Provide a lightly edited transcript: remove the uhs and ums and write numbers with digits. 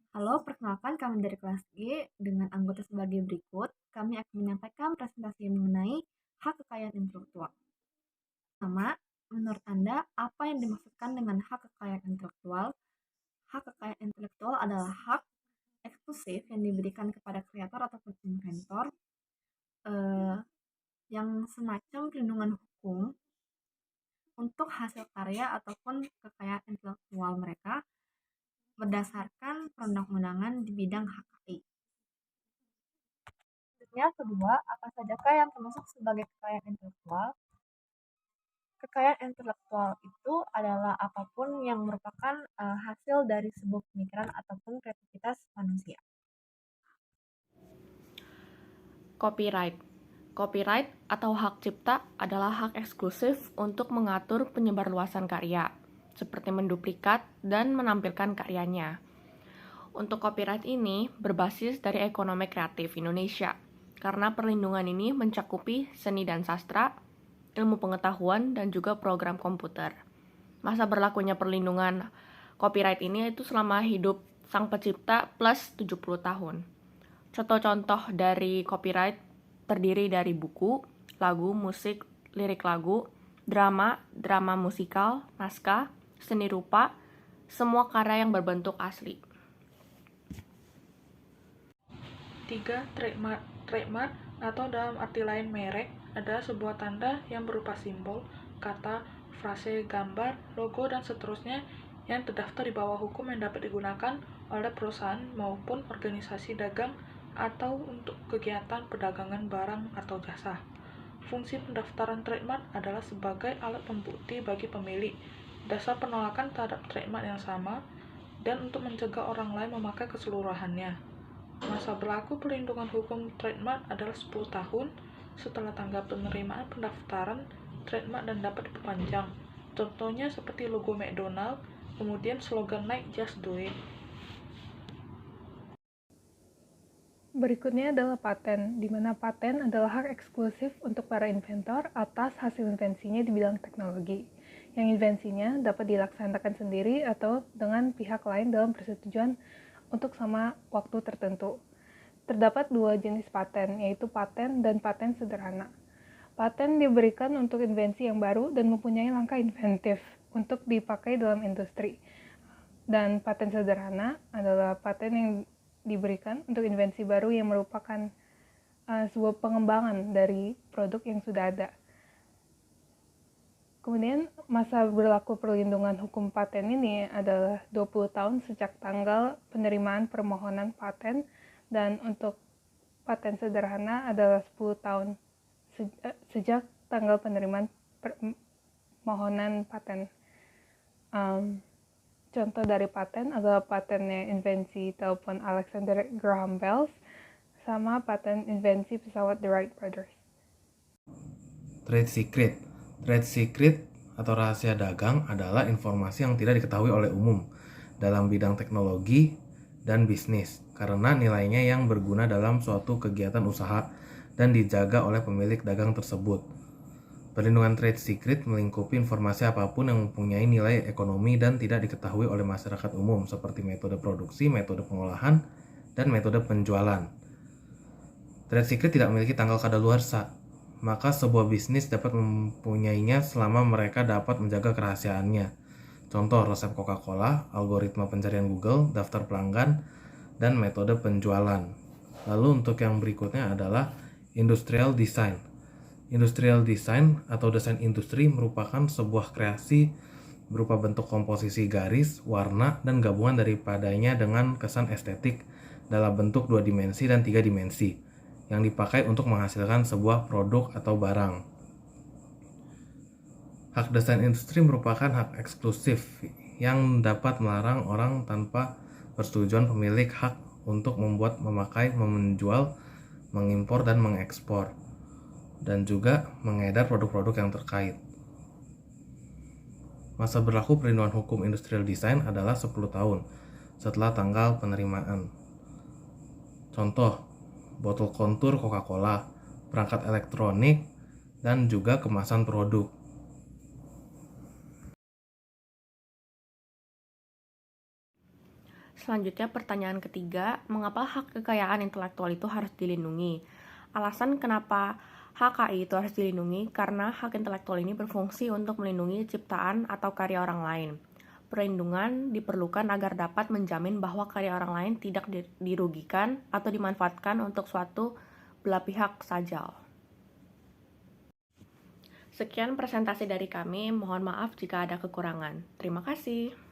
Halo, perkenalkan kami dari kelas G dengan anggota sebagai berikut. Kami akan menyampaikan presentasi mengenai hak kekayaan intelektual. Pertama, menurut Anda, apa yang dimaksudkan dengan hak kekayaan intelektual? Hak kekayaan intelektual adalah hak eksklusif yang diberikan kepada kreator ataupun inventor eh, yang semacam perlindungan hukum untuk hasil karya ataupun kekayaan intelektual mereka berdasarkan perundang-undangan di bidang hak KI. Yang kedua, apa sajakah yang termasuk sebagai kekayaan intelektual? Kekayaan intelektual itu adalah apapun yang merupakan hasil dari sebuah pemikiran ataupun kreativitas manusia. Copyright. Copyright atau hak cipta adalah hak eksklusif untuk mengatur penyebarluasan karya, seperti menduplikat dan menampilkan karyanya. Untuk copyright ini berbasis dari ekonomi kreatif Indonesia, karena perlindungan ini mencakupi seni dan sastra, ilmu pengetahuan, dan juga program komputer. Masa berlakunya perlindungan copyright ini itu selama hidup sang pencipta plus 70 tahun. Contoh-contoh dari copyright terdiri dari buku, lagu, musik, lirik lagu, drama, drama musikal, naskah, seni rupa, semua karya yang berbentuk asli. 3. Trademark. Trademark atau dalam arti lain merek adalah sebuah tanda yang berupa simbol, kata, frase, gambar, logo, dan seterusnya yang terdaftar di bawah hukum yang dapat digunakan oleh perusahaan maupun organisasi dagang atau untuk kegiatan perdagangan barang atau jasa. Fungsi pendaftaran trademark adalah sebagai alat pembukti bagi pemilik dasar penolakan terhadap trademark yang sama dan untuk mencegah orang lain memakai keseluruhannya. Masa berlaku perlindungan hukum trademark adalah 10 tahun setelah tanggal penerimaan pendaftaran trademark dan dapat diperpanjang. Contohnya seperti logo McDonald, kemudian slogan Nike Just Do It. Berikutnya adalah paten, di mana paten adalah hak eksklusif untuk para inventor atas hasil invensinya di bidang teknologi, yang invensinya dapat dilaksanakan sendiri atau dengan pihak lain dalam persetujuan untuk sama waktu tertentu. Terdapat dua jenis paten, yaitu paten dan paten sederhana. Paten diberikan untuk invensi yang baru dan mempunyai langkah inventif untuk dipakai dalam industri. Dan paten sederhana adalah paten yang diberikan untuk invensi baru yang merupakan sebuah pengembangan dari produk yang sudah ada. Kemudian masa berlaku perlindungan hukum paten ini adalah 20 tahun sejak tanggal penerimaan permohonan paten, dan untuk paten sederhana adalah 10 tahun sejak tanggal penerimaan permohonan paten. Contoh dari paten adalah patennya invensi telepon Alexander Graham Bell sama paten invensi pesawat The Wright Brothers. Trade secret. Trade secret atau rahasia dagang adalah informasi yang tidak diketahui oleh umum dalam bidang teknologi dan bisnis karena nilainya yang berguna dalam suatu kegiatan usaha dan dijaga oleh pemilik dagang tersebut. Perlindungan trade secret melingkupi informasi apapun yang mempunyai nilai ekonomi dan tidak diketahui oleh masyarakat umum seperti metode produksi, metode pengolahan, dan metode penjualan. Trade secret tidak memiliki tanggal kadaluarsa, maka sebuah bisnis dapat mempunyainya selama mereka dapat menjaga kerahasiaannya. Contoh resep Coca-Cola, algoritma pencarian Google, daftar pelanggan, dan metode penjualan. Lalu untuk yang berikutnya adalah industrial design. Industrial design atau desain industri merupakan sebuah kreasi berupa bentuk komposisi garis, warna, dan gabungan daripadanya dengan kesan estetik dalam bentuk 2 dimensi dan 3 dimensi yang dipakai untuk menghasilkan sebuah produk atau barang. Hak desain industri merupakan hak eksklusif yang dapat melarang orang tanpa persetujuan pemilik hak untuk membuat, memakai, menjual, mengimpor, dan mengekspor, dan juga mengedar produk-produk yang terkait. Masa berlaku perlindungan hukum industrial design adalah 10 tahun setelah tanggal penerimaan. Contoh, botol kontur Coca-Cola, perangkat elektronik, dan juga kemasan produk. selanjutnya pertanyaan ketiga, mengapa hak kekayaan intelektual itu harus dilindungi? Alasan kenapa HKI itu harus dilindungi karena hak intelektual ini berfungsi untuk melindungi ciptaan atau karya orang lain. Perlindungan diperlukan agar dapat menjamin bahwa karya orang lain tidak dirugikan atau dimanfaatkan untuk suatu belah pihak saja. Sekian presentasi dari kami, mohon maaf jika ada kekurangan. Terima kasih.